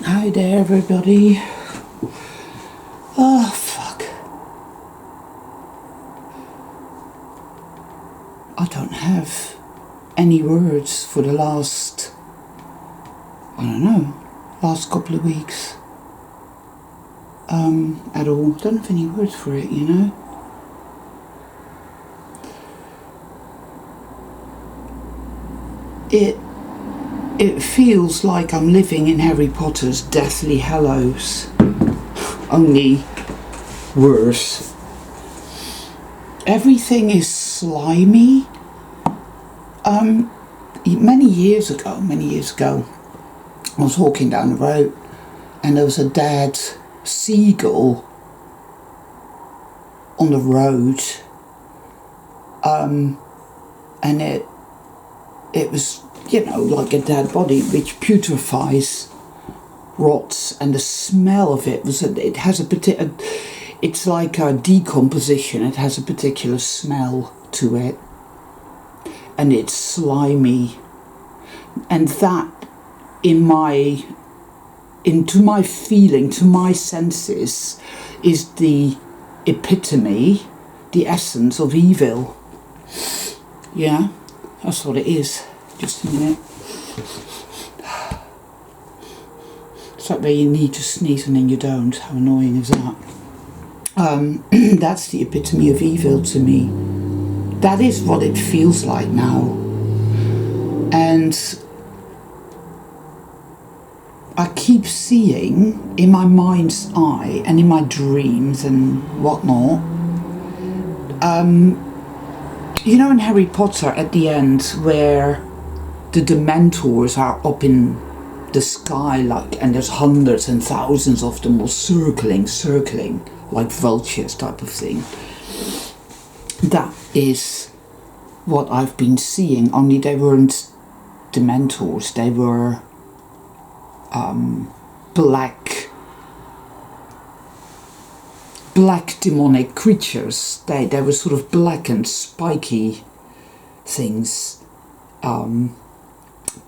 Hi there, everybody. Oh, fuck. I don't have any words for the last, last couple of weeks. At all. I don't have any words for it, you know? It feels like I'm living in Harry Potter's Deathly Hallows, only worse. Everything is slimy. Many years ago, I was walking down the road and there was a dead seagull on the road, and it was, you know, like a dead body which putrefies, rots, and the smell of it was it's like a decomposition. It has a particular smell to it, and it's slimy, and that into my feeling, to my senses, is the epitome, the essence of evil. Yeah, that's what it is. Just a minute. It's like where you need to sneeze and then you don't. How annoying is that? That's the epitome of evil to me. That is what it feels like now. And I keep seeing in my mind's eye and in my dreams and whatnot, you know, in Harry Potter at the end where the Dementors are up in the sky, like, and there's hundreds and thousands of them all circling like vultures type of thing. That is what I've been seeing, only they weren't Dementors, they were black demonic creatures. They were sort of black and spiky things,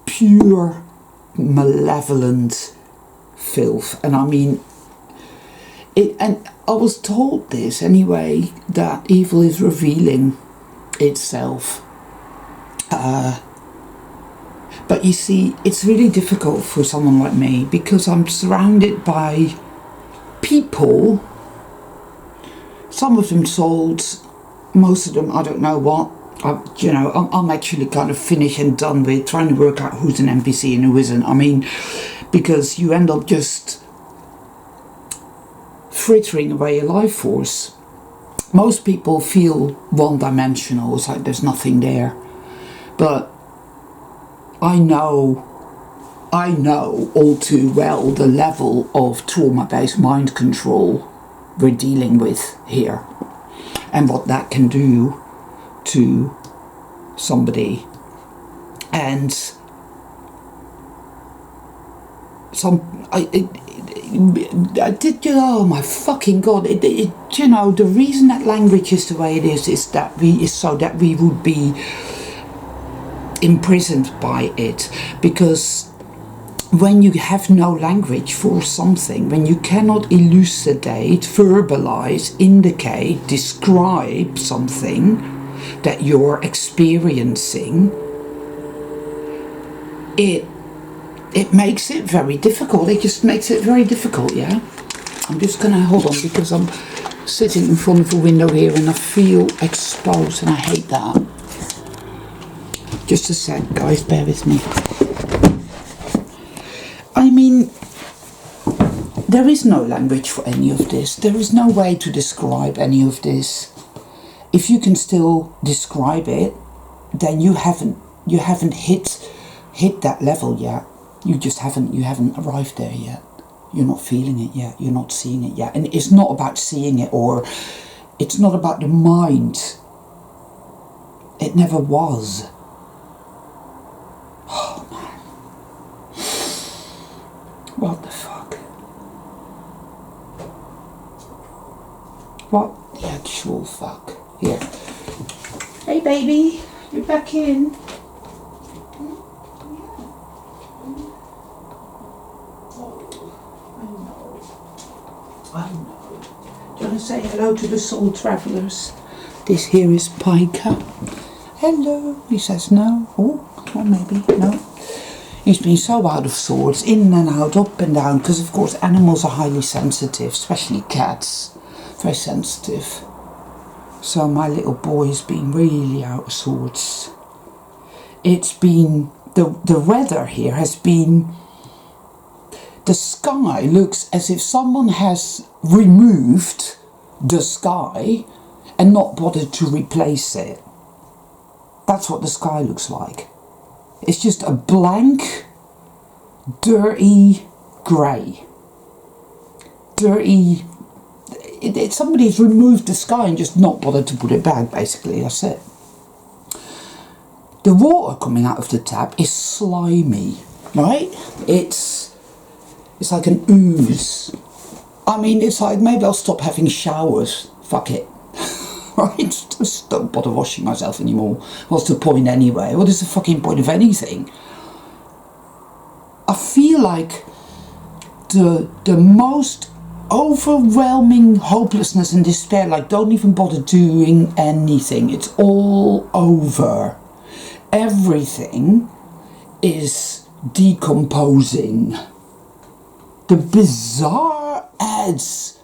pure malevolent filth. And I mean it, and I was told this anyway, that evil is revealing itself, but you see, it's really difficult for someone like me because I'm surrounded by people, some of them sold, most of them I don't know what. I'm actually kind of finished and done with trying to work out who's an NPC and who isn't. I mean, because you end up just frittering away your life force. Most people feel one-dimensional, it's like there's nothing there. But I know all too well the level of trauma-based mind control we're dealing with here, and what that can do to somebody. And oh my fucking god, you know, the reason that language is the way it is so that we would be imprisoned by it. Because when you have no language for something, when you cannot elucidate, verbalize, indicate, describe something that you're experiencing, it makes it very difficult. It just makes it very difficult, yeah? I'm just gonna hold on because I'm sitting in front of a window here and I feel exposed and I hate that. Just a sec, guys, bear with me. I mean, there is no language for any of this. There is no way to describe any of this. If you can still describe it, then you haven't hit that level yet. You haven't arrived there yet. You're not feeling it yet. You're not seeing it yet. And it's not about seeing it, or it's not about the mind. It never was. Oh man. What the fuck? What the actual fuck? Here. Hey baby, you're back in. I know. Do you want to say hello to the soul travellers? This here is Piker. Hello. He says no. Oh, or maybe no. He's been so out of sorts, in and out, up and down, because of course animals are highly sensitive, especially cats. Very sensitive. So my little boy has been really out of sorts. It's been, the weather here has been, the sky looks as if someone has removed the sky and not bothered to replace it. That's what the sky looks like. It's just a blank, dirty grey. Dirty. Somebody's removed the sky and just not bothered to put it back, basically. That's it. The water coming out of the tap is slimy, right? It's like an ooze. I mean, it's like, maybe I'll stop having showers. Fuck it. Right? Just don't bother washing myself anymore. What's the point anyway? What is the fucking point of anything? I feel like the most overwhelming hopelessness and despair, like don't even bother doing anything. It's all over. Everything is decomposing. The bizarre ads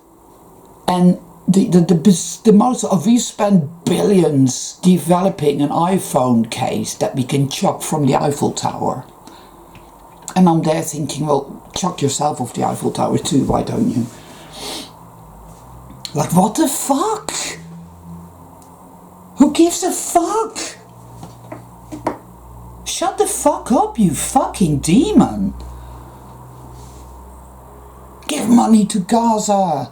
and the most of, we spend billions developing an iPhone case that we can chuck from the Eiffel Tower. And I'm there thinking, well, chuck yourself off the Eiffel Tower too, why don't you? Like, what the fuck? Who gives a fuck? Shut the fuck up, you fucking demon. Give money to Gaza.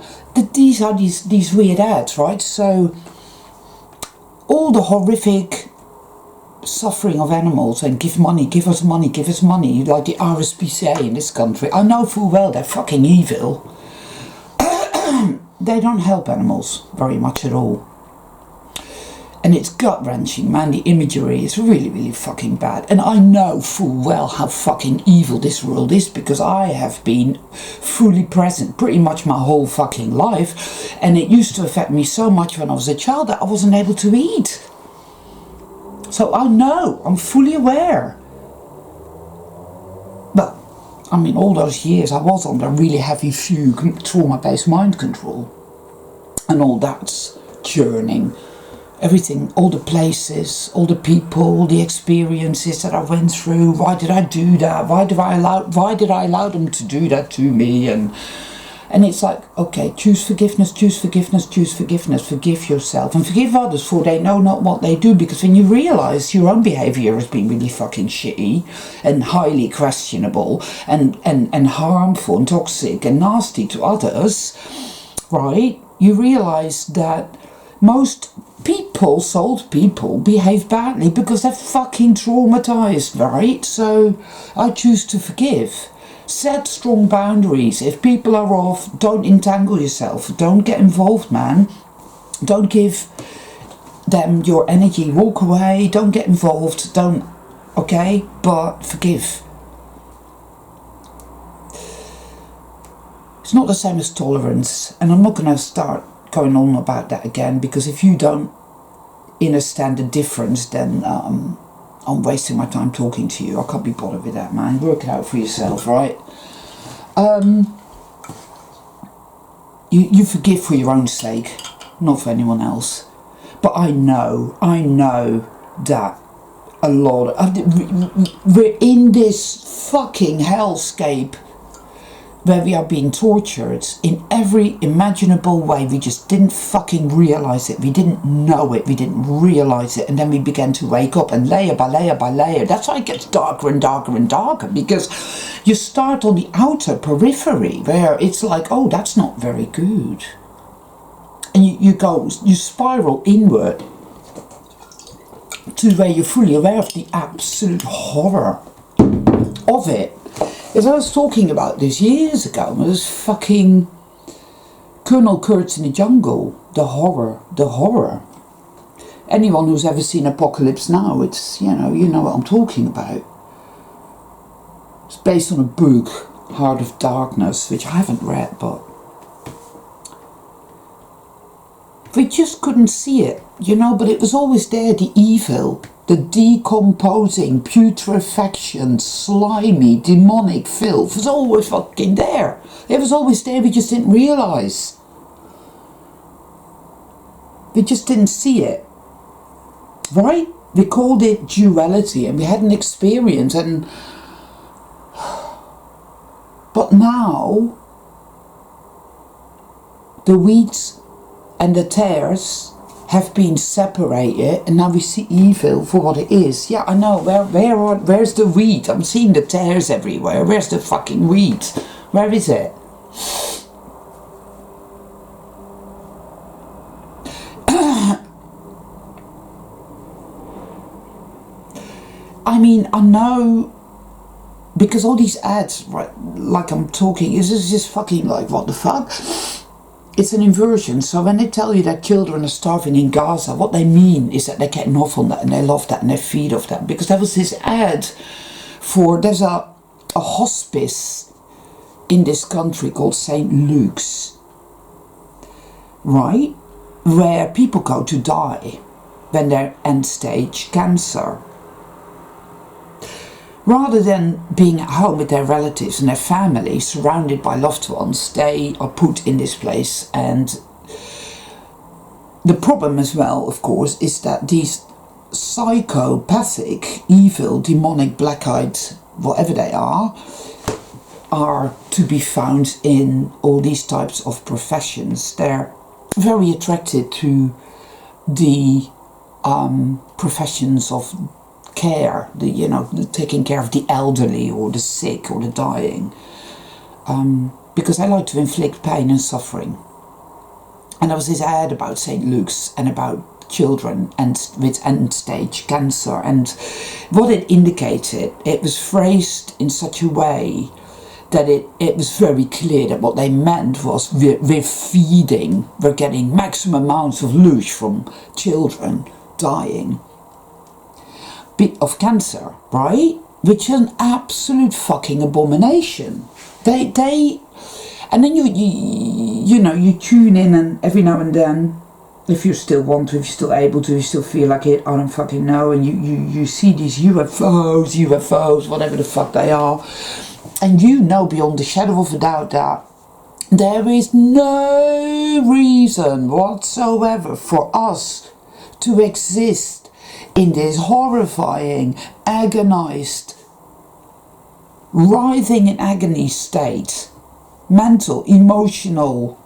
These are these weird ads, right? So all the horrific suffering of animals and give money, give us money, give us money, like the RSPCA in this country. I know full well they're fucking evil. They don't help animals very much at all. And it's gut-wrenching, man. The imagery is really, really fucking bad. And I know full well how fucking evil this world is because I have been fully present pretty much my whole fucking life. And it used to affect me so much when I was a child that I wasn't able to eat. So I know, I'm fully aware. But, I mean, all those years I was on a really heavy fugue, trauma-based mind control. And all that's churning. Everything, all the places, all the people, the experiences that I went through. Why did I do that? Why did I allow them to do that to me? And it's like, okay, choose forgiveness, choose forgiveness, choose forgiveness. Forgive yourself and forgive others for they know not what they do. Because when you realise your own behaviour has been really fucking shitty and highly questionable and harmful and toxic and nasty to others, right? You realise that most people, souled people, behave badly because they're fucking traumatised, right? So I choose to forgive. Set strong boundaries. If people are off, don't entangle yourself. Don't get involved, man. Don't give them your energy. Walk away. Don't get involved. Don't, okay? But forgive. It's not the same as tolerance. And I'm not going to start going on about that again, because if you don't understand the difference, then I'm wasting my time talking to you. I can't be bothered with that, man. Work it out for yourself, right? You forgive for your own sake, not for anyone else. But I know that a lot of, we're in this fucking hellscape where we are being tortured in every imaginable way. We just didn't fucking realise it. We didn't know it. We didn't realise it. And then we began to wake up, and layer by layer by layer. That's why it gets darker and darker and darker, because you start on the outer periphery where it's like, oh, that's not very good. And you spiral inward to where you're fully aware of the absolute horror of it. As I was talking about this years ago, it was fucking Colonel Kurtz in the Jungle. The horror. Anyone who's ever seen Apocalypse Now, it's, you know what I'm talking about. It's based on a book Heart of Darkness, which I haven't read, but we just couldn't see it, you know, but it was always there, the evil, the decomposing, putrefaction, slimy, demonic filth was always fucking there. It was always there, we just didn't realise. We just didn't see it, right? We called it duality and we had an experience, and but now the weeds and the tares have been separated, and now we see evil for what it is. Yeah, I know. Where's the wheat? I'm seeing the tares everywhere. Where's the fucking wheat? Where is it? I mean, I know, because all these ads, right, like I'm talking, is just fucking like, what the fuck? It's an inversion. So when they tell you that children are starving in Gaza, what they mean is that they're getting off on that and they love that and they feed off that. Because there was this ad for, there's a hospice in this country called St. Luke's, right? Where people go to die when they're end stage cancer. Rather than being at home with their relatives and their family, surrounded by loved ones, they are put in this place. And the problem as well, of course, is that these psychopathic, evil, demonic, black-eyed, whatever they are to be found in all these types of professions. They're very attracted to the professions of care, taking care of the elderly or the sick or the dying, because I like to inflict pain and suffering. And there was this ad about St. Luke's and about children and with end-stage cancer, and what it indicated, it was phrased in such a way that it was very clear that what they meant was we're feeding, we're getting maximum amounts of loosh from children dying of cancer, right? Which is an absolute fucking abomination. They and then you tune in, and every now and then, if you still want to, if you're still able to, if you still feel like it, I don't fucking know, and you see these UFOs, whatever the fuck they are, and you know beyond the shadow of a doubt that there is no reason whatsoever for us to exist in this horrifying, agonized, writhing in agony state, mental, emotional,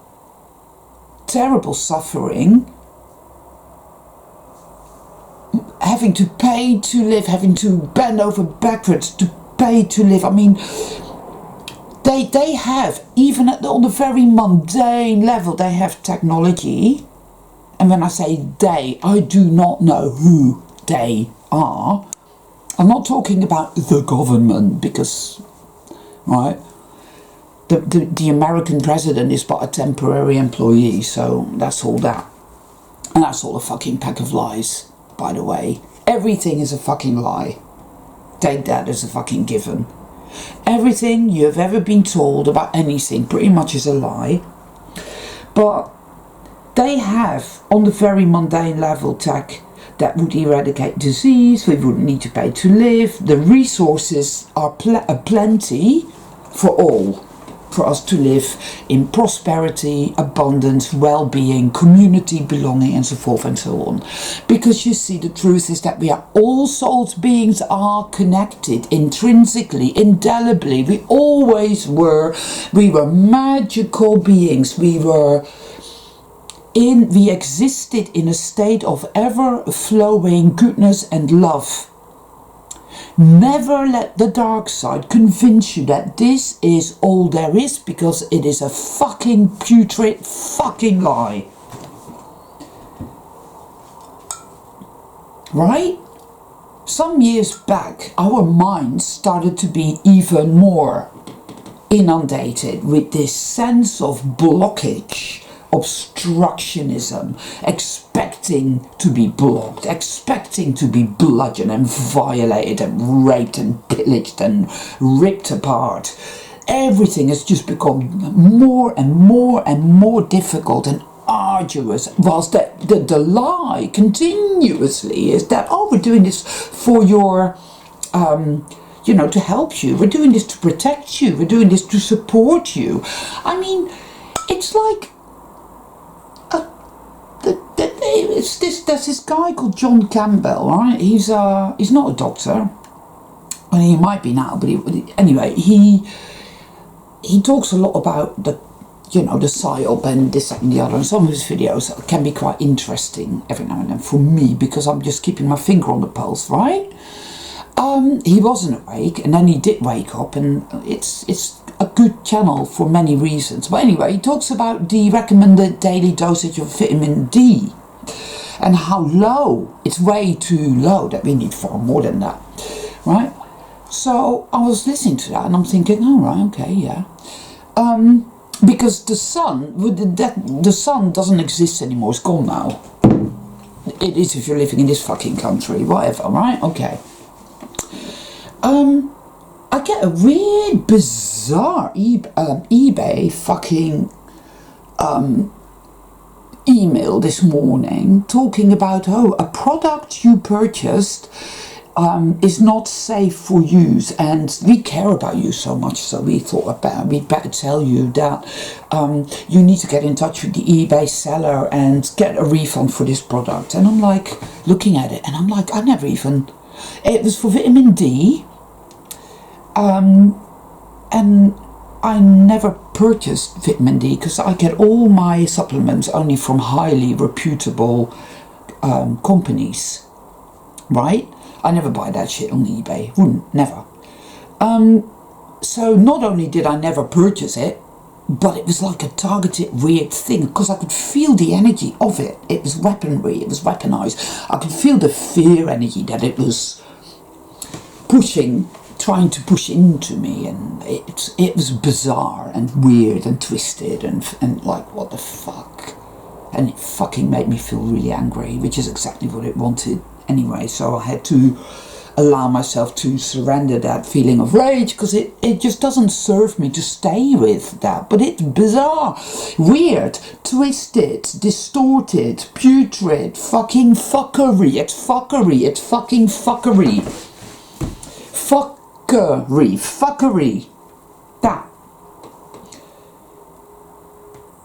terrible suffering, having to pay to live, having to bend over backwards to pay to live. I mean, they have, even on the very mundane level, they have technology. And when I say they, I do not know who they are. I'm not talking about the government, because, right, the American president is but a temporary employee, so that's all that. And that's all a fucking pack of lies, by the way. Everything is a fucking lie. Take that as a fucking given. Everything you have ever been told about anything pretty much is a lie. But they have, on the very mundane level, tech that would eradicate disease, we wouldn't need to pay to live, the resources are plenty for all, for us to live in prosperity, abundance, well-being, community, belonging, and so forth and so on. Because you see, the truth is that we are all souls, beings are connected intrinsically, indelibly. We always were. We were magical beings. We existed in a state of ever-flowing goodness and love. Never let the dark side convince you that this is all there is, because it is a fucking putrid fucking lie. Right? Some years back, our minds started to be even more inundated with this sense of blockage, obstructionism, expecting to be blocked, expecting to be bludgeoned and violated and raped and pillaged and ripped apart, everything has just become more and more and more difficult and arduous, whilst the lie continuously is that, oh, we're doing this for your you know, to help you, we're doing this to protect you, we're doing this to support you. I mean, it's like there's this guy called John Campbell, right? He's not a doctor. I mean, he might be now, but anyway, he talks a lot about the, you know, the psyop and this, that and the other, and some of his videos can be quite interesting every now and then for me, because I'm just keeping my finger on the pulse, right? He wasn't awake, and then he did wake up, and it's a good channel for many reasons. But anyway, he talks about the recommended daily dosage of vitamin D, and how low, it's way too low, that we need far more than that, right? So I was listening to that and I'm thinking, oh right, okay, yeah. Because the sun doesn't exist anymore, it's gone now. It is if you're living in this fucking country, whatever, right? Okay. I get a weird, bizarre eBay fucking email this morning talking about, oh, a product you purchased is not safe for use, and we care about you so much, so we thought we'd better tell you that you need to get in touch with the eBay seller and get a refund for this product. And I'm like looking at it and I'm like, I never even, it was for vitamin D, and I never purchased vitamin D because I get all my supplements only from highly reputable companies, right? I never buy that shit on eBay, wouldn't, never. So not only did I never purchase it, but it was like a targeted weird thing, because I could feel the energy of it. It was weaponry, it was weaponized. I could feel the fear energy that it was trying to push into me, and it was bizarre and weird and twisted and like, what the fuck? And it fucking made me feel really angry, which is exactly what it wanted anyway. So I had to allow myself to surrender that feeling of rage, because it just doesn't serve me to stay with that. But it's bizarre, weird, twisted, distorted, putrid, fucking fuckery. It's fuckery, it's fucking fuckery. Fuckery. That.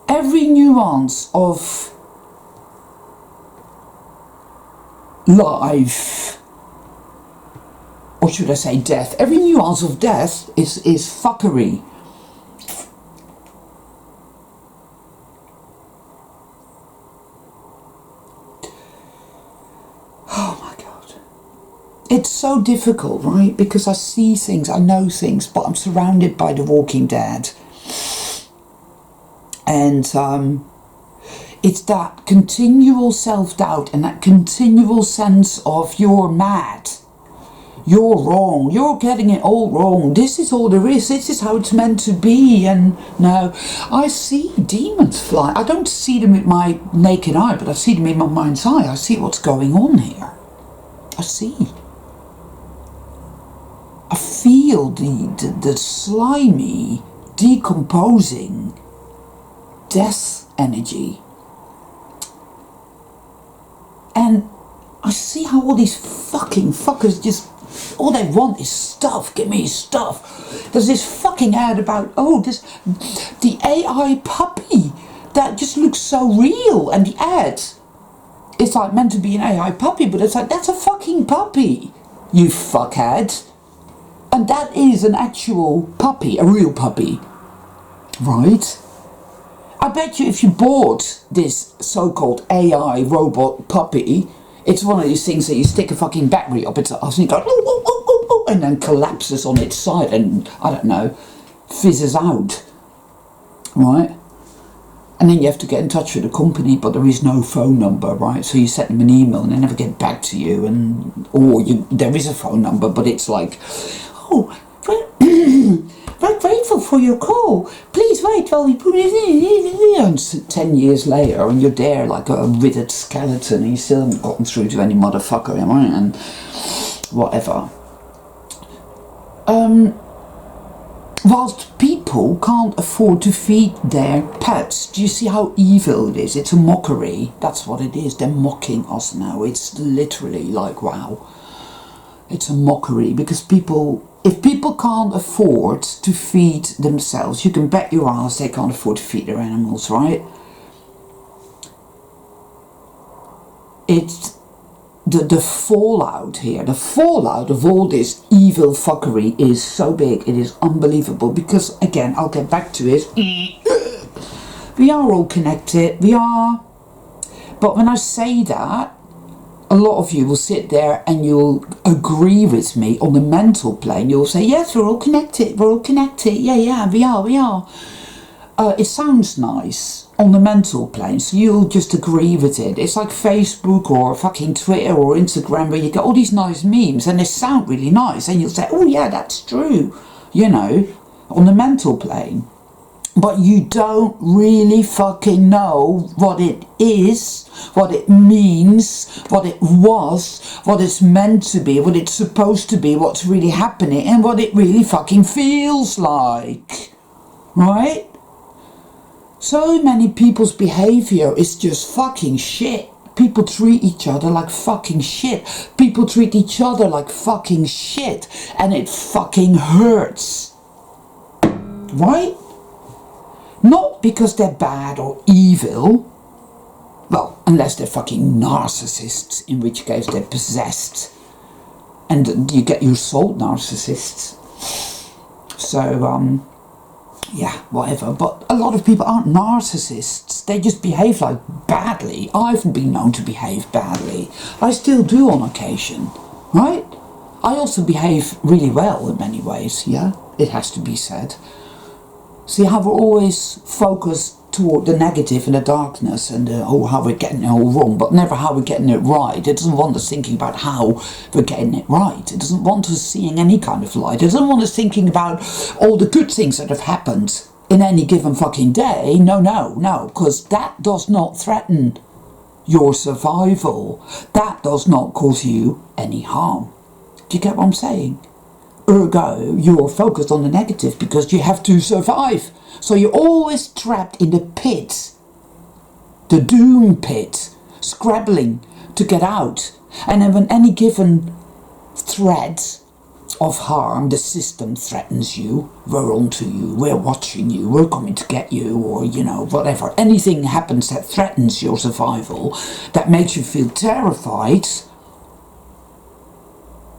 Every nuance of life, or should I say death, every nuance of death is fuckery. Oh my God. It's so difficult, right? Because I see things, I know things, but I'm surrounded by The Walking Dead. And it's that continual self-doubt and that continual sense of you're mad, you're wrong, you're getting it all wrong, this is all there is, this is how it's meant to be. And no, I see demons fly. I don't see them with my naked eye, but I see them in my mind's eye. I see what's going on here. I see. I feel the slimy, decomposing death energy. And I see how all these fucking fuckers just, all they want is stuff, give me stuff. There's this fucking ad about, oh, the AI puppy that just looks so real, and the ad, it's like meant to be an AI puppy, but it's like, that's a fucking puppy, you fuckhead. And that is an actual puppy, a real puppy, right? I bet you if you bought this so-called AI robot puppy, it's one of these things that you stick a fucking battery up its ass and it goes, oh, and then collapses on its side and, I don't know, fizzes out, right? And then you have to get in touch with the company, but there is no phone number, right? So you send them an email and they never get back to you, or there is a phone number, but it's like, oh, very grateful for your call. Please wait while we put it in. And 10 years later, and you're there like a withered skeleton, and you still haven't gotten through to any motherfucker, right? And whatever. whilst people can't afford to feed their pets. Do you see how evil it is? It's a mockery. That's what it is. They're mocking us now. It's literally like, wow. It's a mockery because if people can't afford to feed themselves, you can bet your ass they can't afford to feed their animals, right? It's the fallout here, the fallout of all this evil fuckery is so big, it is unbelievable, because again, I'll get back to it, we are all connected, we are, but when I say that, a lot of you will sit there and you'll agree with me on the mental plane. You'll say, yes, we're all connected, yeah, we are. It sounds nice on the mental plane, so you'll just agree with it. It's like Facebook or fucking Twitter or Instagram where you get all these nice memes and they sound really nice and you'll say, oh yeah, that's true, you know, on the mental plane. But you don't really fucking know what it is, what it means, what it was, what it's meant to be, what it's supposed to be, what's really happening, and what it really fucking feels like. Right? So many people's behavior is just fucking shit. People treat each other like fucking shit. People treat each other like fucking shit. And it fucking hurts. Right? Not because they're bad or evil. Well, unless they're fucking narcissists, in which case they're possessed. And you get your soul narcissists. So, yeah, whatever. But a lot of people aren't narcissists. They just behave like badly. I've been known to behave badly. I still do on occasion, right? I also behave really well in many ways, yeah? It has to be said. See how we're always focused toward the negative and the darkness and how we're getting it all wrong, but never how we're getting it right. It doesn't want us thinking about how we're getting it right. It doesn't want us seeing any kind of light. It doesn't want us thinking about all the good things that have happened in any given fucking day. No, because that does not threaten your survival. That does not cause you any harm. Do you get what I'm saying? Ergo, you're focused on the negative because you have to survive. So you're always trapped in the pit, the doom pit, scrabbling to get out. And then when any given threat of harm, the system threatens you, we're onto you, we're watching you, we're coming to get you, or, you know, whatever. Anything happens that threatens your survival, that makes you feel terrified,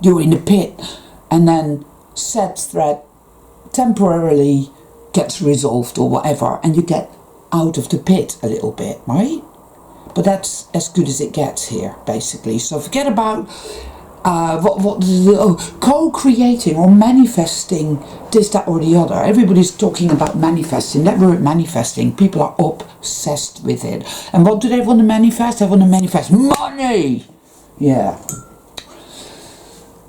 you're in the pit. And then said threat temporarily gets resolved or whatever, and you get out of the pit a little bit, right? But that's as good as it gets here, basically. So forget about co-creating or manifesting this, that or the other. Everybody's talking about manifesting. That word manifesting, people are obsessed with it. And what do they want to manifest? They want to manifest money! Yeah.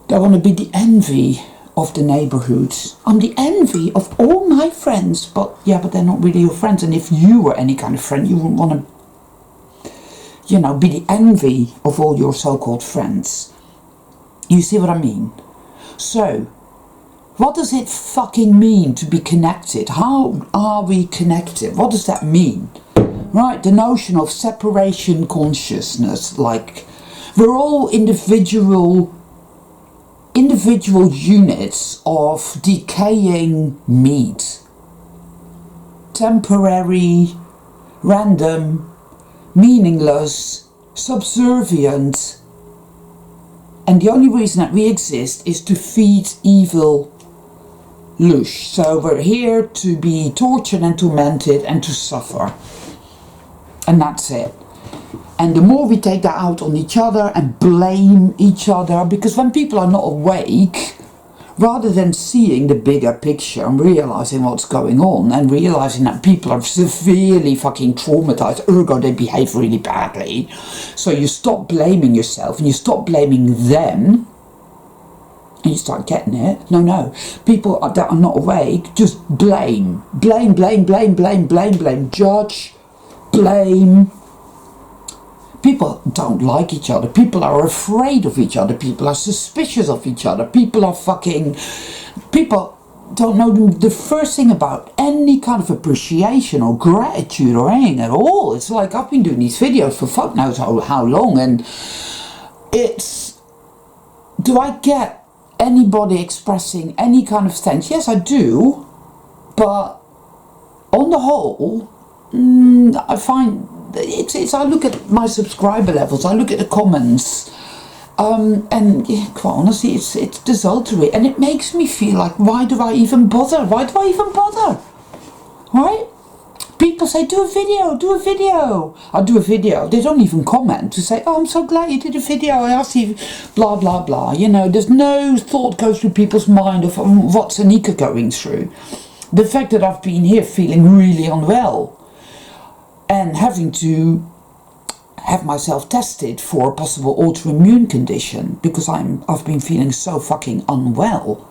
They want to be the envy of the neighborhood. I'm the envy of all my friends, but they're not really your friends. And if you were any kind of friend, you wouldn't want to, you know, be the envy of all your so-called friends. You see what I mean? So, what does it fucking mean to be connected? How are we connected? What does that mean? Right, the notion of separation consciousness, like we're all individual units of decaying meat. Temporary, random, meaningless, subservient. And the only reason that we exist is to feed evil lush. So we're here to be tortured and tormented and to suffer. And that's it. And the more we take that out on each other and blame each other, because when people are not awake, rather than seeing the bigger picture and realizing what's going on and realizing that people are severely fucking traumatized, ergo they behave really badly, so you stop blaming yourself and you stop blaming them and you start getting it. No, people that are not awake just blame, judge, blame. People don't like each other. People are afraid of each other. People are suspicious of each other. People don't know the first thing about any kind of appreciation or gratitude or anything at all. It's like I've been doing these videos for fuck knows how long, and it's, do I get anybody expressing any kind of thanks? Yes, I do, but on the whole, I find it's I look at my subscriber levels, I look at the comments, and yeah, quite honestly, it's desultory, and it makes me feel like, why do I even bother? Why do I even bother? Right? People say, do a video, do a video. I do a video. They don't even comment to say, oh, I'm so glad you did a video. I see, blah, blah, blah. You know, there's no thought goes through people's mind of what's Anika going through. The fact that I've been here feeling really unwell and having to have myself tested for a possible autoimmune condition because I've been feeling so fucking unwell.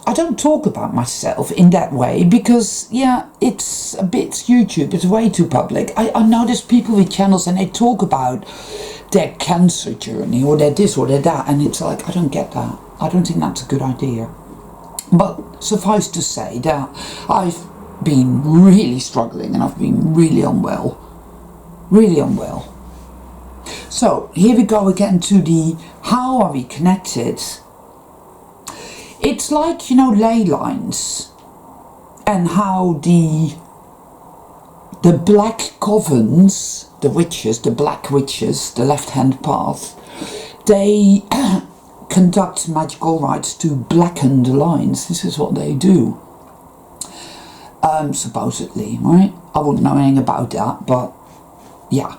I don't talk about myself in that way because, yeah, it's a bit YouTube, it's way too public. I notice people with channels and they talk about their cancer journey or their this or their that, and it's like, I don't get that. I don't think that's a good idea. But suffice to say that I've been really struggling and I've been really unwell. Really unwell. So here we go again to the how are we connected? It's like, you know, ley lines and how the black covens, the witches, the black witches, the left-hand path, they conduct magical rites to blacken the lines. This is what they do. Supposedly, right? I wouldn't know anything about that, but yeah.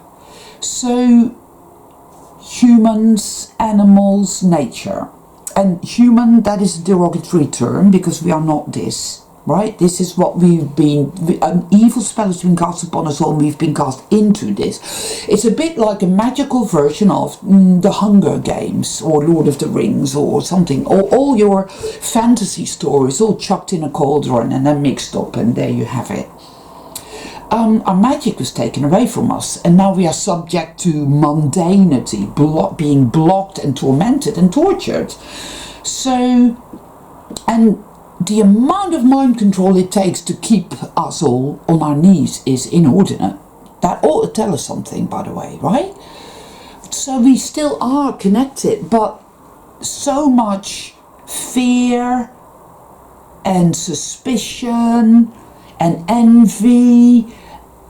So, humans, animals, nature. And human, that is a derogatory term because we are not this, right? This is what we've been, an evil spell has been cast upon us all and we've been cast into this. It's a bit like a magical version of the Hunger Games or Lord of the Rings or something. Or all your fantasy stories all chucked in a cauldron and then mixed up, and there you have it. Our magic was taken away from us, and now we are subject to mundanity, being blocked and tormented and tortured. So, and the amount of mind control it takes to keep us all on our knees is inordinate. That ought to tell us something, by the way, right? So we still are connected, but so much fear and suspicion and envy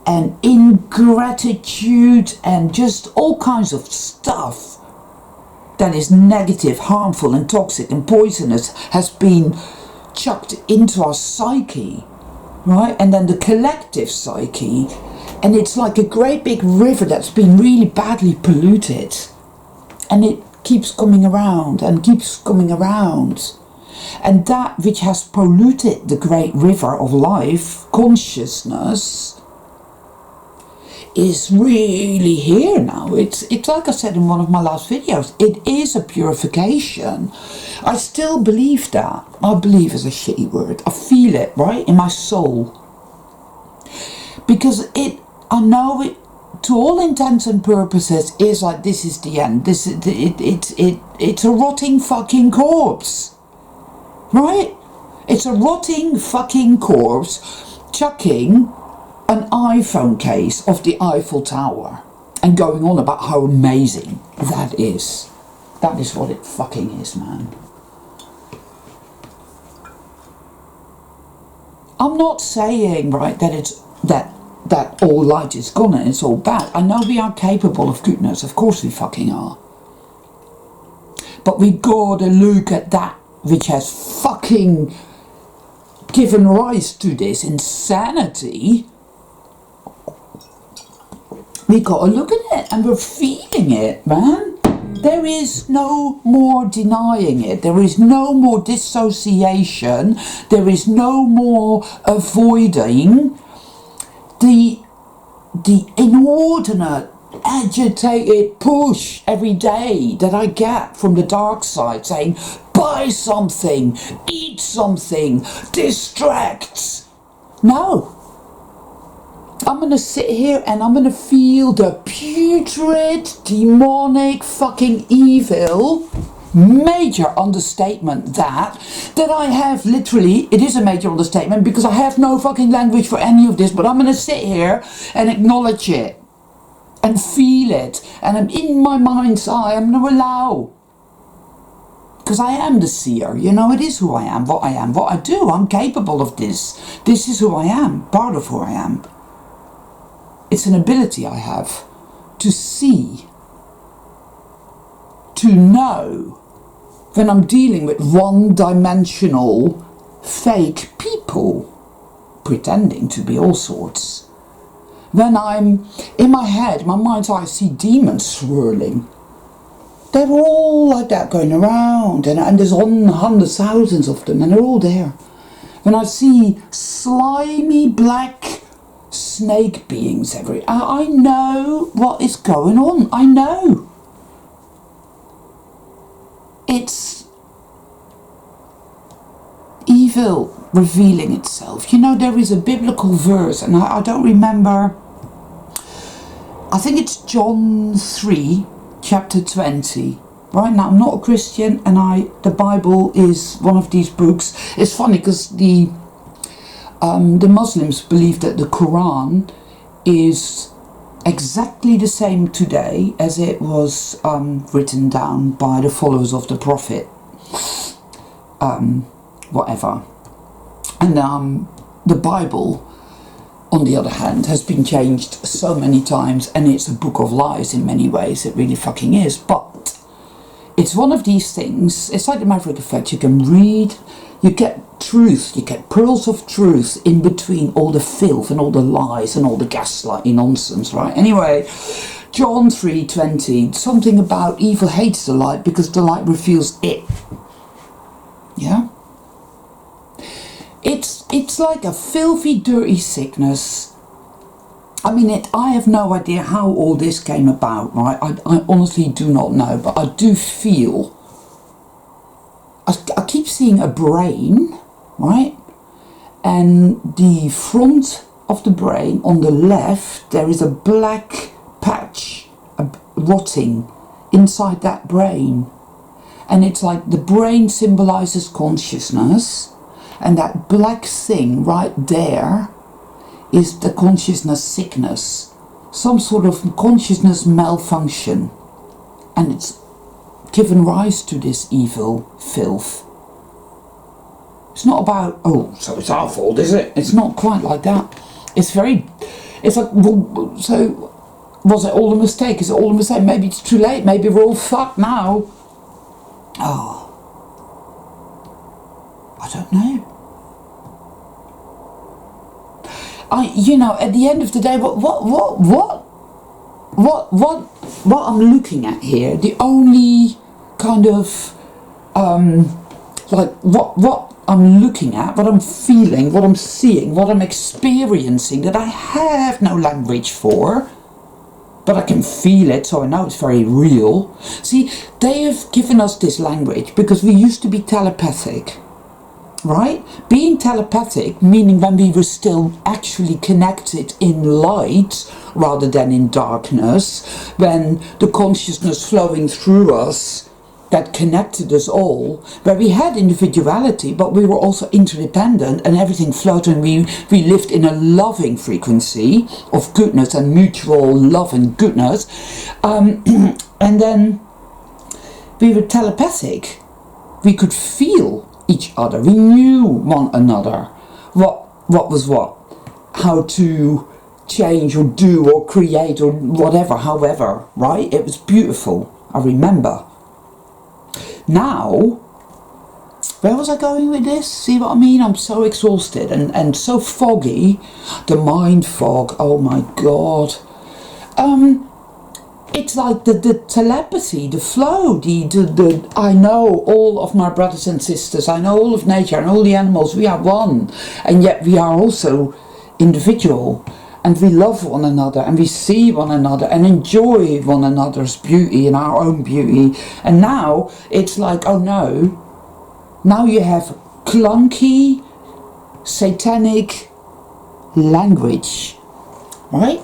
and ingratitude and just all kinds of stuff that is negative, harmful and toxic and poisonous has been chucked into our psyche, right? And then the collective psyche, and it's like a great big river that's been really badly polluted, and it keeps coming around and keeps coming around. And that which has polluted the great river of life, consciousness, is really here now. It's like I said in one of my last videos, it is a purification. I still believe that. I believe is a shitty word. I feel it, right, in my soul. Because I know it, to all intents and purposes, is like, this is the end. It's a rotting fucking corpse. Right? It's a rotting fucking corpse chucking an iPhone case off the Eiffel Tower and going on about how amazing that is. That is what it fucking is, man. I'm not saying, right, that it's that all light is gone and it's all bad. I know we are capable of goodness, of course we fucking are. But we gotta look at that which has fucking given rise to this insanity. We gotta look at it and we're feeling it, man. There is no more denying it. There is no more dissociation. There is no more avoiding the inordinate, agitated push every day that I get from the dark side saying, buy something, eat something, distract. No. I'm going to sit here and I'm going to feel the putrid, demonic fucking evil major understatement that I have literally, it is a major understatement because I have no fucking language for any of this, but I'm going to sit here and acknowledge it and feel it, and I'm in my mind's eye, I'm going to allow, because I am the seer, you know, it is who I am, what I do, I'm capable of this is who I am, part of who I am. It's an ability I have to see, to know when I'm dealing with one-dimensional fake people pretending to be all sorts. When I'm in my head, my mind's eye, I see demons swirling. They're all like that going around, and there's hundreds, thousands of them, and they're all there. When I see slimy black snake beings everywhere, I know what is going on. I know. It's evil revealing itself. You know, there is a biblical verse, and I don't remember, I think it's John 3, chapter 20. Right now, I'm not a Christian, and the Bible is one of these books. It's funny because the Muslims believe that the Quran is exactly the same today as it was written down by the followers of the Prophet, whatever. And the Bible, on the other hand, has been changed so many times, and it's a book of lies in many ways. It really fucking is. But it's one of these things, it's like the Maverick effect. You can read, you get truth, you get pearls of truth in between all the filth and all the lies and all the gaslighting nonsense, right? Anyway, John 3:20, something about evil hates the light because the light reveals it. Yeah? It's like a filthy, dirty sickness. I mean, I have no idea how all this came about, right? I honestly do not know, but I do feel, I keep seeing a brain, right? And the front of the brain, on the left, there is a black patch rotting inside that brain. And it's like the brain symbolizes consciousness, and that black thing right there is the consciousness sickness, some sort of consciousness malfunction, and it's given rise to this evil filth. It's not about, oh, so it's our fault, is it? It's not quite like that. It's like, well, so was it all a mistake? Is it all a mistake? Maybe it's too late. Maybe we're all fucked now. Oh, I don't know. You know, at the end of the day, what I'm looking at here, the only kind of like what I'm looking at, what I'm feeling, what I'm seeing, what I'm experiencing, that I have no language for, but I can feel it, so I know it's very real. See, they have given us this language because we used to be telepathic. Right? Being telepathic, meaning when we were still actually connected in light rather than in darkness, when the consciousness flowing through us that connected us all, where we had individuality, but we were also interdependent and everything flowed, and we lived in a loving frequency of goodness and mutual love and goodness. And then we were telepathic. We could feel each other. We knew one another. What was what? How to change or do or create or whatever, however, right? It was beautiful. I remember. Now, where was I going with this? See what I mean? I'm so exhausted and so foggy. The mind fog. Oh my God. It's like the telepathy, the flow, the I know all of my brothers and sisters, I know all of nature and all the animals, we are one, and yet we are also individual, and we love one another, and we see one another, and enjoy one another's beauty and our own beauty. And now, it's like, oh no, now you have clunky, satanic language, right?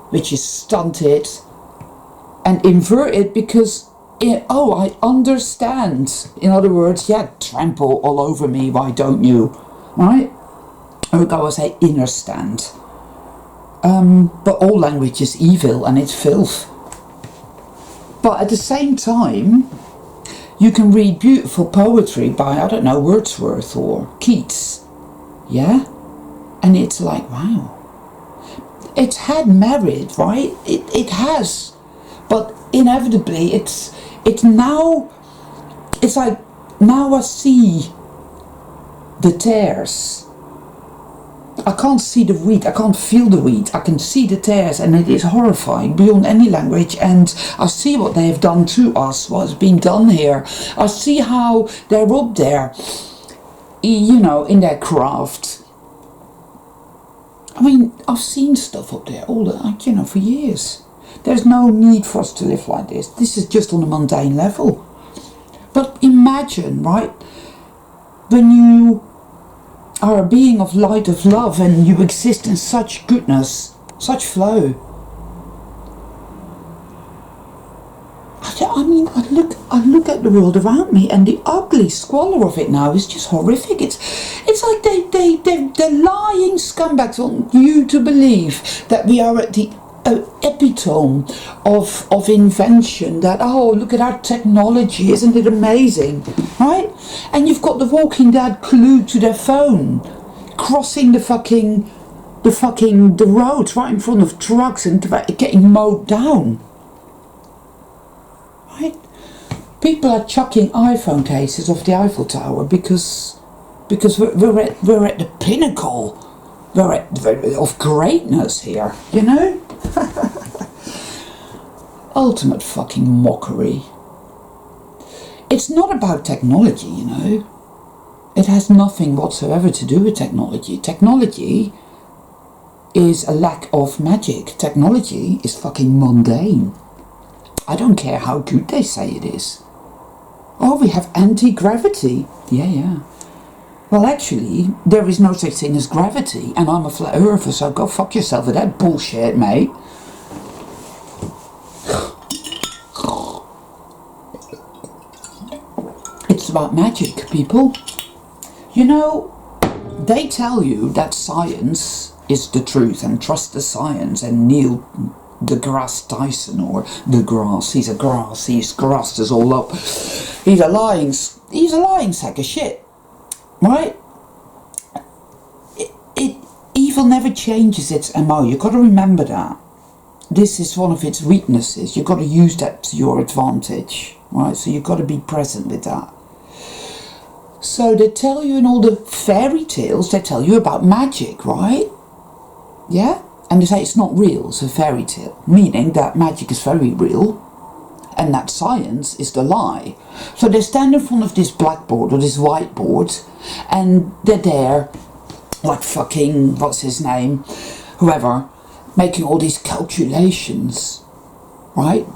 Which is stunted and inverted because Oh, I understand. In other words, yeah, trample all over me, why don't you? Right? Or go and say understand. But all language is evil and it's filth. But at the same time, you can read beautiful poetry by, I don't know, Wordsworth or Keats. Yeah? And it's like, wow. It's had merit, right? It has. But inevitably, it's now, it's like, now I see the tares. I can't see the wheat, I can't feel the wheat, I can see the tares, and it is horrifying beyond any language. And I see what they have done to us, what's been done here. I see how they're up there, you know, in their craft. I mean, I've seen stuff up there all the, you know, for years. There's no need for us to live like this. This is just on a mundane level. But imagine, right, when you are a being of light, of love, and you exist in such goodness, such flow. I mean, I look at the world around me, and the ugly squalor of it now is just horrific. It's like they're lying scumbags want you to believe that we are at the epitome of invention, that, oh, look at our technology, isn't it amazing, right? And you've got the Walking Dead glued to their phone, crossing the roads right in front of trucks and getting mowed down, right? People are chucking iPhone cases off the Eiffel Tower because we're at the pinnacle, of greatness here, you know? Ultimate fucking mockery. It's not about technology, you know. It has nothing whatsoever to do with technology. Technology is a lack of magic. Technology is fucking mundane. I don't care how good they say it is. Oh, we have anti-gravity. Yeah. Well, actually, there is no such thing as gravity, and I'm a flat earther, so go fuck yourself with that bullshit, mate. It's about magic, people. You know, they tell you that science is the truth, and trust the science, and Neil deGrasse Tyson, or deGrasse, he's grassed us all up. He's a lying sack of shit. Right? Evil never changes its MO. You've got to remember that. This is one of its weaknesses. You've got to use that to your advantage. Right? So you've got to be present with that. So they tell you in all the fairy tales, they tell you about magic, right? Yeah? And they say it's not real, it's a fairy tale. Meaning that magic is very real, and that science is the lie. So they stand in front of this blackboard or this whiteboard, and they're there, like fucking, what's his name, whoever, making all these calculations, right?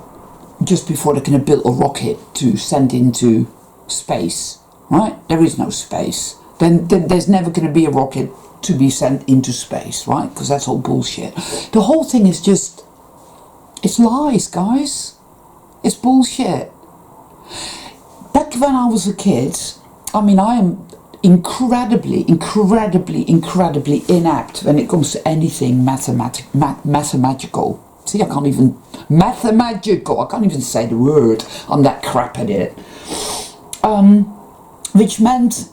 Just before they're going to build a rocket to send into space, right? There is no space. Then there's never going to be a rocket to be sent into space, right? Because that's all bullshit. The whole thing is just, it's lies, guys. It's bullshit. Back when I was a kid, I mean, I am incredibly inept when it comes to anything mathematical. See, I can't even say the word. I'm that crap at it. Which meant,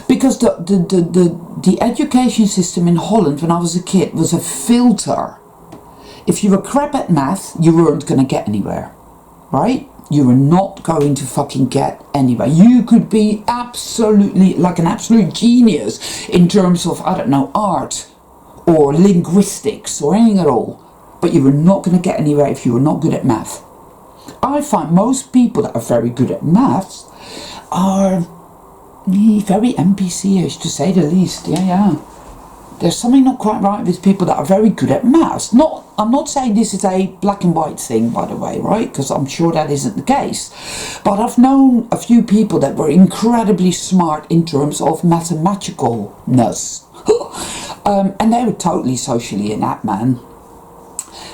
because the education system in Holland when I was a kid was a filter. If you were crap at math, you weren't going to get anywhere. Right? You were not going to fucking get anywhere. You could be absolutely, like an absolute genius in terms of, I don't know, art or linguistics or anything at all. But you were not going to get anywhere if you were not good at math. I find most people that are very good at maths are very NPC-ish, to say the least. Yeah. There's something not quite right with people that are very good at maths. I'm not saying this is a black and white thing, by the way, right? Because I'm sure that isn't the case. But I've known a few people that were incredibly smart in terms of mathemagicalness. And they were totally socially inept, man.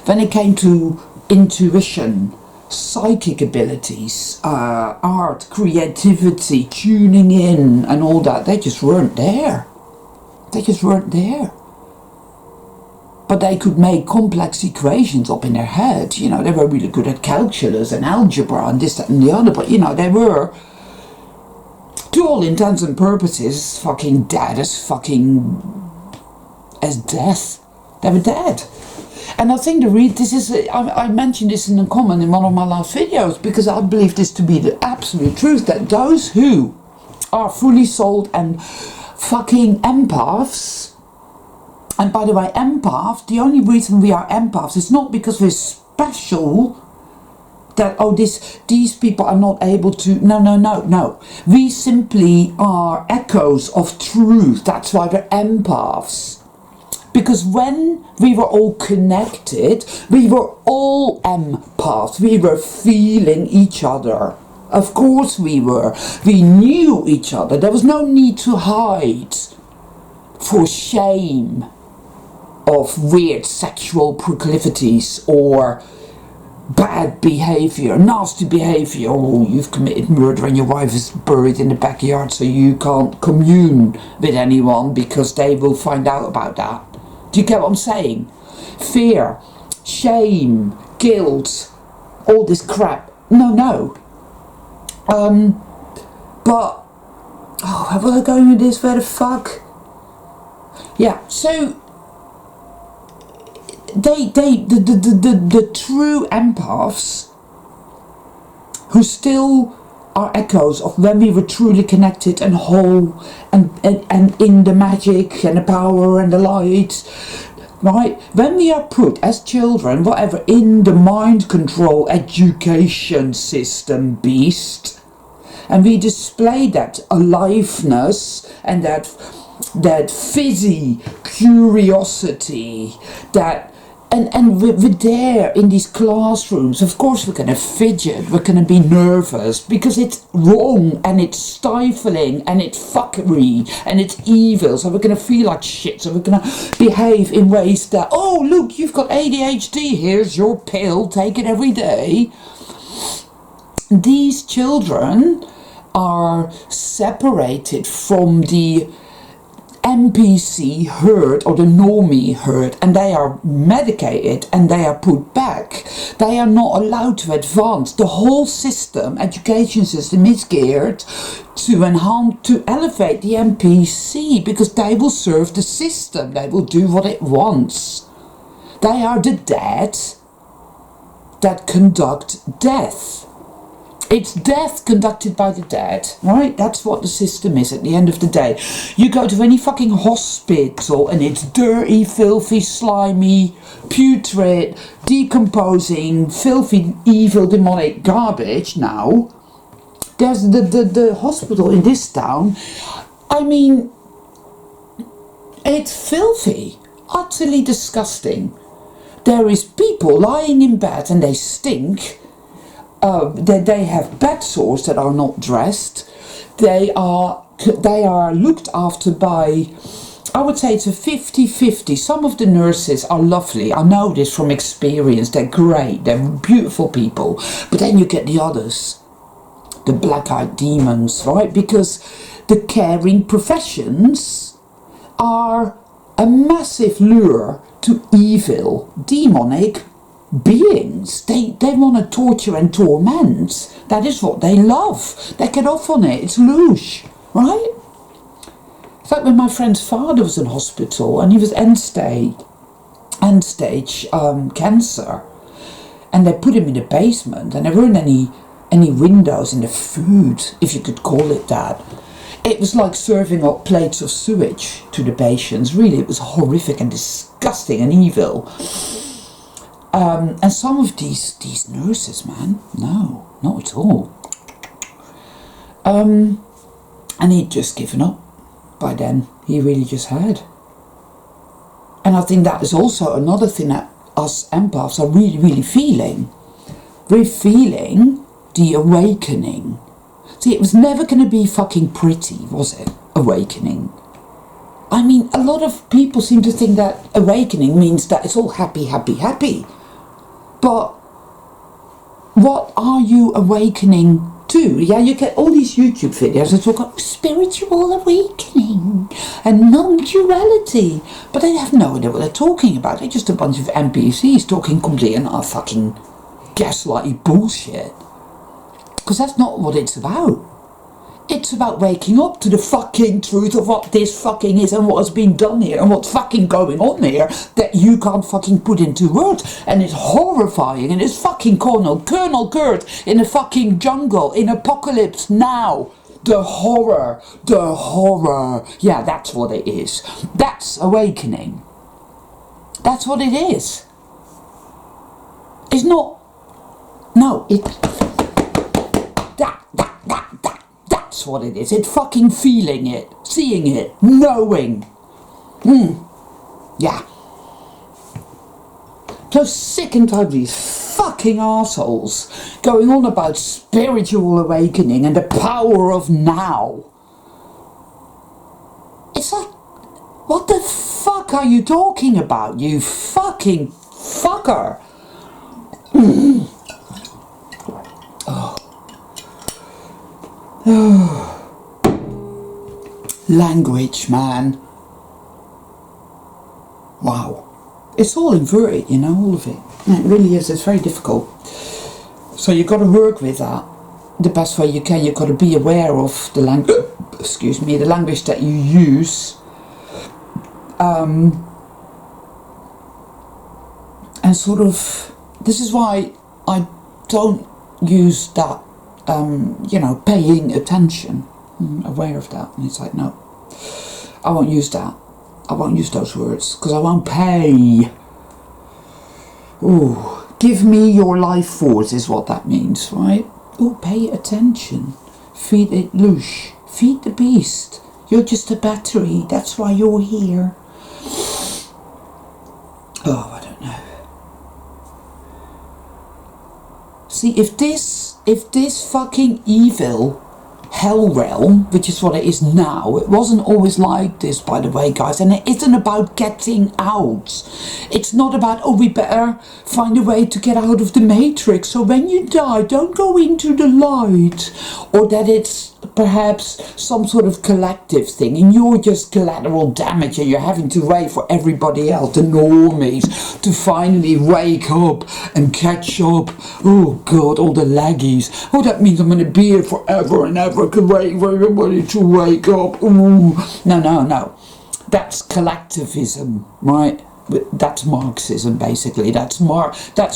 When it came to intuition, psychic abilities, art, creativity, tuning in and all that, they just weren't there. They just weren't there. But they could make complex equations up in their head. You know, they were really good at calculus and algebra and this, that and the other. But, you know, they were, to all intents and purposes, fucking dead as death. They were dead. And I think I mentioned this in a comment in one of my last videos, because I believe this to be the absolute truth, that those who are fully souled and fucking empaths, and by the way, empaths, the only reason we are empaths is not because we're special, that, oh, these people are not able to, no. We simply are echoes of truth. That's why we're empaths. Because when we were all connected, we were all empaths. We were feeling each other. Of course we were. We knew each other. There was no need to hide for shame of weird sexual proclivities or bad behaviour, nasty behaviour. Oh, you've committed murder and your wife is buried in the backyard, so you can't commune with anyone because they will find out about that. Do you get what I'm saying? Fear, shame, guilt, all this crap. No. But, oh, where was I going with this? Where the fuck? Yeah, so the true empaths who still are echoes of when we were truly connected and whole and in the magic and the power and the light, right? When we are put as children, whatever, in the mind control education system beast, and we display that aliveness and that fizzy curiosity, that and we're there in these classrooms. Of course we're going to fidget, we're going to be nervous, because it's wrong and it's stifling and it's fuckery and it's evil, so we're going to feel like shit, so we're going to behave in ways that, oh look, you've got ADHD, here's your pill, take it every day. These children are separated from the NPC herd or the normie herd, and they are medicated and they are put back. They are not allowed to advance. The whole system, education system, is geared to enhance, to elevate the NPC, because they will serve the system. They will do what it wants. They are the dead that conduct death. It's death conducted by the dead, right? That's what the system is at the end of the day. You go to any fucking hospital and it's dirty, filthy, slimy, putrid, decomposing, filthy, evil, demonic garbage now. There's the hospital in this town. I mean, it's filthy, utterly disgusting. There is people lying in bed and they stink. They have bed sores that are not dressed. They are looked after by, I would say it's a 50-50. Some of the nurses are lovely. I know this from experience. They're great. They're beautiful people. But then you get the others, the black-eyed demons, right? Because the caring professions are a massive lure to evil, demonic beings. They want to torture and torment. That is what they love. They get off on it. It's louche, right? It's like when my friend's father was in hospital and he was end stage cancer, and they put him in the basement, and there weren't any windows in the food, if you could call it that. It was like serving up plates of sewage to the patients. Really, it was horrific and disgusting and evil. And some of these nurses, man, no, not at all. And he'd just given up by then. He really just had. And I think that is also another thing that us empaths are really, really feeling. We're feeling the awakening. See, it was never going to be fucking pretty, was it? Awakening. I mean, a lot of people seem to think that awakening means that it's all happy, happy, happy. But what are you awakening to? Yeah, you get all these YouTube videos that talk about spiritual awakening and non-duality, but they have no idea what they're talking about. They're just a bunch of NPCs talking complete and utter fucking gaslighty bullshit. Because that's not what it's about. It's about waking up to the fucking truth of what this fucking is and what has been done here and what's fucking going on here that you can't fucking put into words. And it's horrifying, and it's fucking Colonel Kurt in a fucking jungle in Apocalypse Now. The horror. Yeah, that's what it is. That's awakening. That's what it is. It's not. No, it's. That's what it is. It's fucking feeling it, seeing it, knowing. Yeah. So sick and tired of these fucking assholes going on about spiritual awakening and the power of now. It's like, what the fuck are you talking about, you fucking fucker? Language, man. Wow. It's all inverted, you know, all of it. It really is. It's very difficult. So you've got to work with that the best way you can. You've got to be aware of the language, excuse me, the language that you use. And sort of, this is why I don't use that, you know, paying attention. I'm aware of that. And it's like, no, I won't use that. I won't use those words because I won't pay. Ooh, give me your life force is what that means, right? Oh, pay attention. Feed it loose. Feed the beast. You're just a battery. That's why you're here. Oh, I don't know. See, if this fucking evil hell realm, which is what it is now, it wasn't always like this, by the way, guys, and it isn't about getting out. It's not about, oh, we better find a way to get out of the matrix, so when you die, don't go into the light, or that it's perhaps some sort of collective thing and you're just collateral damage and you're having to wait for everybody else, the normies, to finally wake up and catch up. Oh god, all the laggies. Oh, that means I'm going to be here forever and ever. I can wait for everybody to wake up. Ooh. No. That's collectivism, right? That's Marxism, basically. That's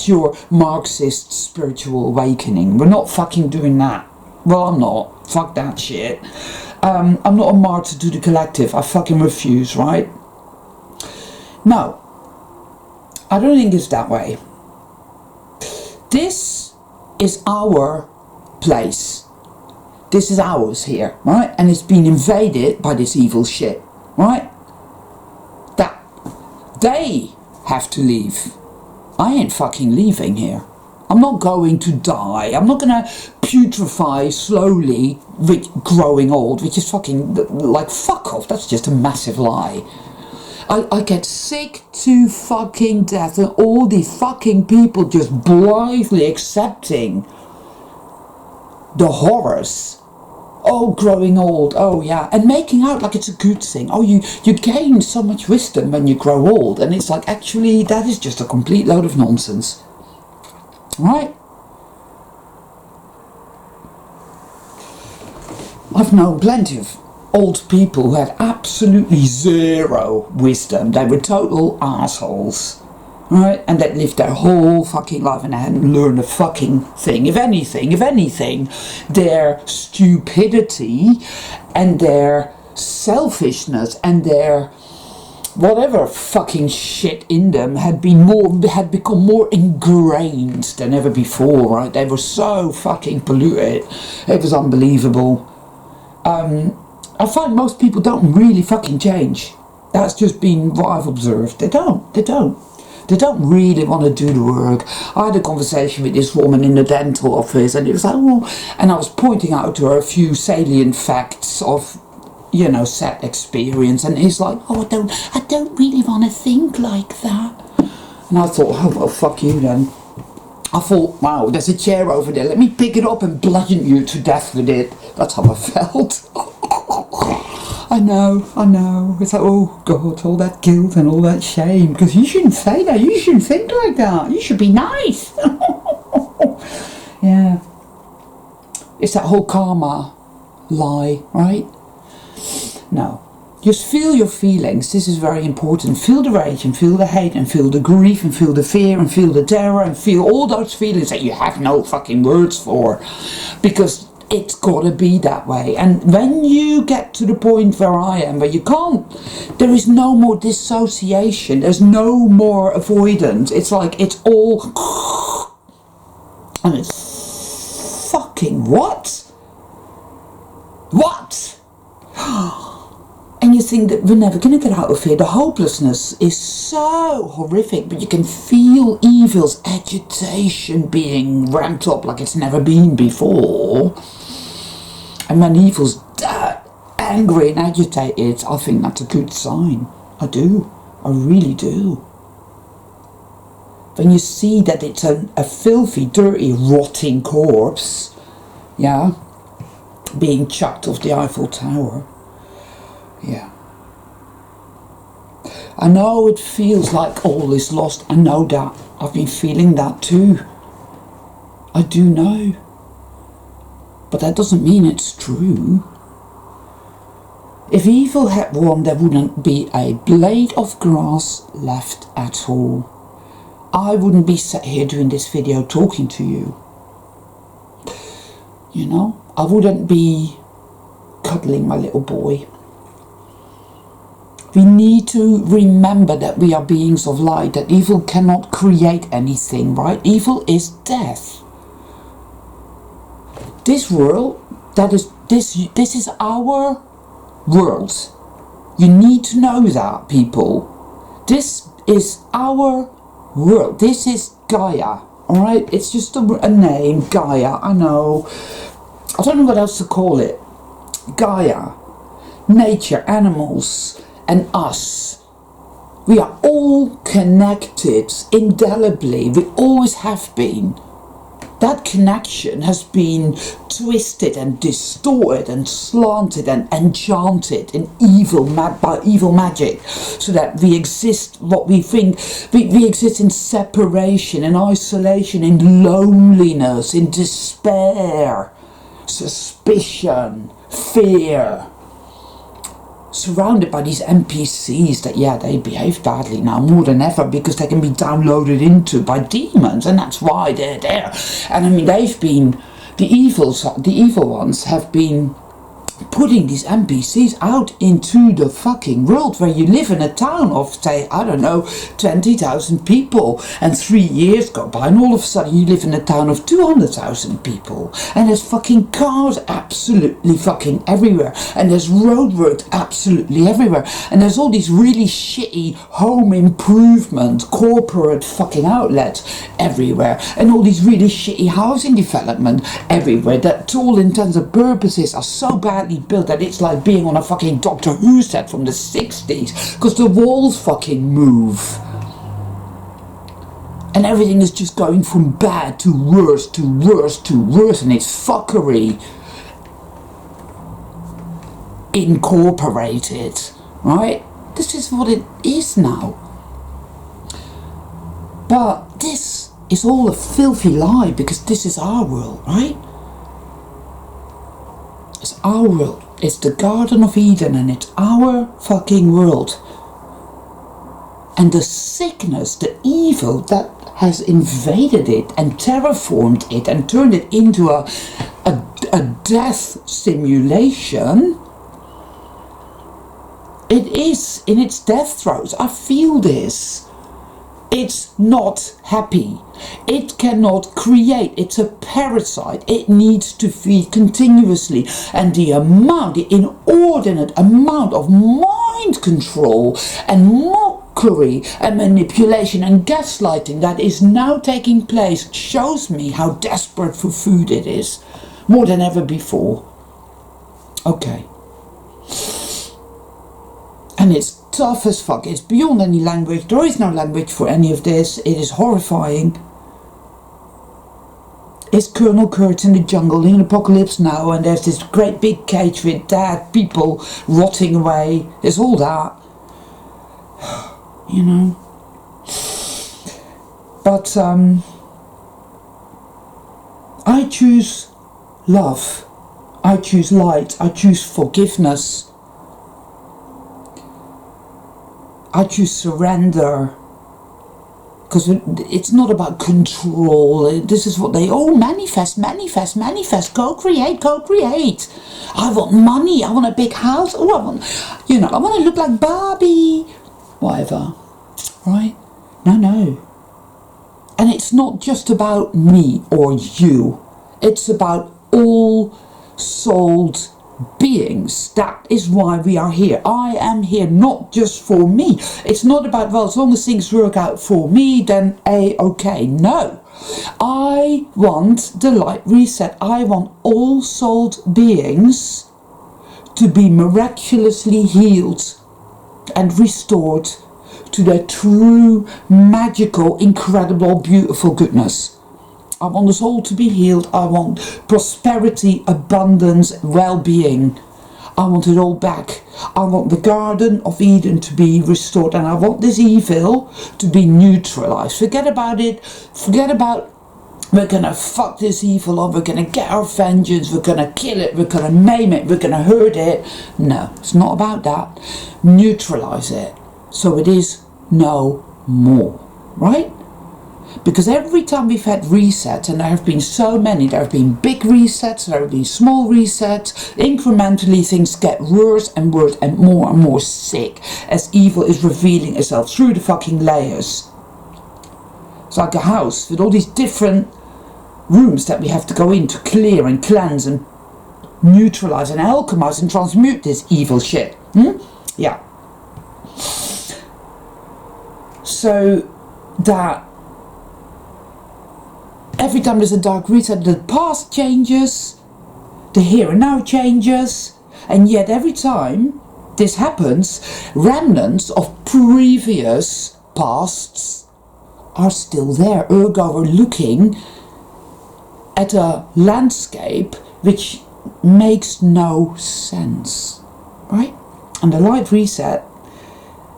your Marxist spiritual awakening. We're not fucking doing that. Well, I'm not. Fuck that shit. I'm not a martyr to the collective. I fucking refuse, right? No. I don't think it's that way. This is our place. This is ours here, right? And it's been invaded by this evil shit, right? That they have to leave. I ain't fucking leaving here. I'm not going to die. I'm not going to putrefy slowly, growing old, which is fucking, like, fuck off. That's just a massive lie. I get sick to fucking death and all these fucking people just blithely accepting the horrors. Oh, growing old. Oh, yeah. And making out like it's a good thing. Oh, you gain so much wisdom when you grow old. And it's like, actually, that is just a complete load of nonsense. Right? I've known plenty of old people who had absolutely zero wisdom. They were total assholes. Right? And they'd lived their whole fucking life and they hadn't learned a fucking thing. If anything, their stupidity and their selfishness and their whatever fucking shit in them had become more ingrained than ever before, right? They were so fucking polluted. It was unbelievable. I find most people don't really fucking change. That's just been what I've observed. They don't really want to do the work. I had a conversation with this woman in the dental office and it was like, oh, and I was pointing out to her a few salient facts of, you know, set experience, and he's like, oh, I don't really want to think like that. And I thought, oh, well, fuck you then. I thought, wow, there's a chair over there. Let me pick it up and bludgeon you to death with it. That's how I felt. I know. It's like, oh God, all that guilt and all that shame. Because you shouldn't say that. You shouldn't think like that. You should be nice. Yeah. It's that whole karma lie, right? No. Just feel your feelings. This is very important. Feel the rage and feel the hate and feel the grief and feel the fear and feel the terror and feel all those feelings that you have no fucking words for. Because it's got to be that way. And when you get to the point where I am, where you can't, there is no more dissociation. There's no more avoidance. It's like it's all... And it's fucking what? What? And you think that we're never going to get out of here. The hopelessness is so horrific, but you can feel evil's agitation being ramped up like it's never been before. And when evil's that angry and agitated, I think that's a good sign. I do. I really do. When you see that it's a filthy, dirty, rotting corpse, yeah, being chucked off the Eiffel Tower. Yeah. I know it feels like all is lost. I know that. I've been feeling that too. I do know. But that doesn't mean it's true. If evil had won, there wouldn't be a blade of grass left at all. I wouldn't be sat here doing this video talking to you. You know, I wouldn't be cuddling my little boy. We need to remember that we are beings of light, that evil cannot create anything, right? Evil is death. This world, this is our world. You need to know that, people. This is our world. This is Gaia, alright? It's just a name, Gaia, I know. I don't know what else to call it. Gaia, nature, animals, and us. We are all connected indelibly. We always have been. That connection has been twisted and distorted and slanted and enchanted in by evil magic, so that we exist what we think. We exist in separation, in isolation, in loneliness, in despair, suspicion, fear. Surrounded by these NPCs that, yeah, they behave badly now more than ever because they can be downloaded into by demons, and that's why they're there. And I mean, they've been, the evil ones have been putting these NPCs out into the fucking world, where you live in a town of, say, I don't know, 20,000 people, and 3 years go by and all of a sudden you live in a town of 200,000 people, and there's fucking cars absolutely fucking everywhere, and there's roadworks absolutely everywhere, and there's all these really shitty home improvement corporate fucking outlets everywhere, and all these really shitty housing development everywhere that to all intents and purposes are so badly built that it's like being on a fucking Doctor Who set from the 60s, because the walls fucking move. And everything is just going from bad to worse to worse to worse, and it's fuckery incorporated, right? This is what it is now. But this is all a filthy lie, because this is our world, right? It's our world. It's the Garden of Eden, and it's our fucking world. And the sickness, the evil that has invaded it and terraformed it and turned it into a death simulation, it is in its death throes. I feel this. It's not happy. It cannot create. It's a parasite. It needs to feed continuously. And the inordinate amount of mind control and mockery and manipulation and gaslighting that is now taking place shows me how desperate for food it is. More than ever before. Okay. And it's tough as fuck. It's beyond any language. There is no language for any of this. It is horrifying. Is Colonel Kurt in the jungle in Apocalypse Now, and there's this great big cage with dead people rotting away. It's all that. You know. But I choose love. I choose light. I choose forgiveness. I choose surrender. Because it's not about control. This is what they all manifest, go create. I want money, I want a big house, I want to look like Barbie, whatever, right? No. And it's not just about me or you, it's about all souled beings. That is why we are here. I am here not just for me. It's not about, well, as long as things work out for me, then okay. No, I want the light reset. I want all souled beings to be miraculously healed and restored to their true, magical, incredible, beautiful goodness. I want us all to be healed. I want prosperity, abundance, well-being. I want it all back. I want the Garden of Eden to be restored, and I want this evil to be neutralized. Forget about it. Forget about we're gonna fuck this evil up, we're gonna get our vengeance, we're gonna kill it, we're gonna maim it, we're gonna hurt it. No, it's not about that. Neutralize it so it is no more, right? Because every time we've had resets, and there have been so many, there have been big resets, there have been small resets, incrementally things get worse and worse and more sick as evil is revealing itself through the fucking layers. It's like a house with all these different rooms that we have to go in to clear and cleanse and neutralize and alchemize and transmute this evil shit. Yeah. So that every time there's a dark reset, the past changes, the here and now changes, and yet every time this happens, remnants of previous pasts are still there. Ergo, we're looking at a landscape which makes no sense, right? And the light reset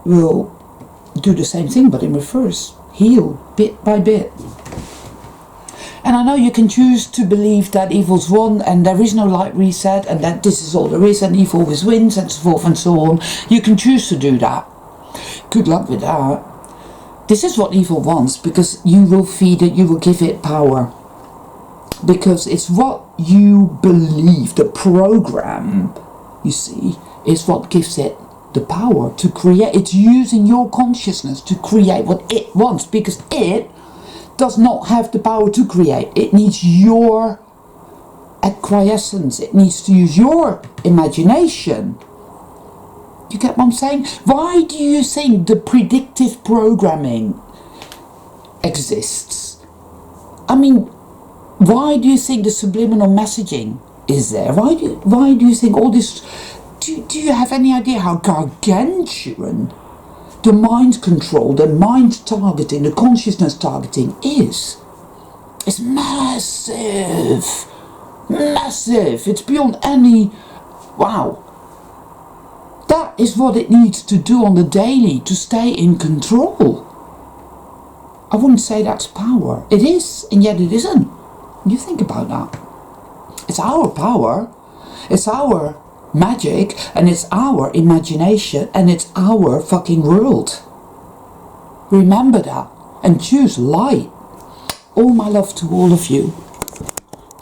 will do the same thing, but in reverse. Heal bit by bit. And I know you can choose to believe that evil's won and there is no light reset and that this is all there is and evil always wins and so forth and so on. You can choose to do that. Good luck with that. This is what evil wants, because you will feed it, you will give it power. Because it's what you believe, the program, you see, is what gives it the power to create. It's using your consciousness to create what it wants, because it does not have the power to create. It needs your acquiescence. It needs to use your imagination. You get what I'm saying? Why do you think the predictive programming exists? I mean, why do you think the subliminal messaging is there? Why do you think all this? Do you have any idea how gargantuan the mind control, the mind targeting, the consciousness targeting is? It's massive. Massive. It's beyond any... Wow. That is what it needs to do on the daily to stay in control. I wouldn't say that's power. It is, and yet it isn't. You think about that. It's our power. It's our magic, and it's our imagination, and it's our fucking world. Remember that and choose light. All my love to all of you.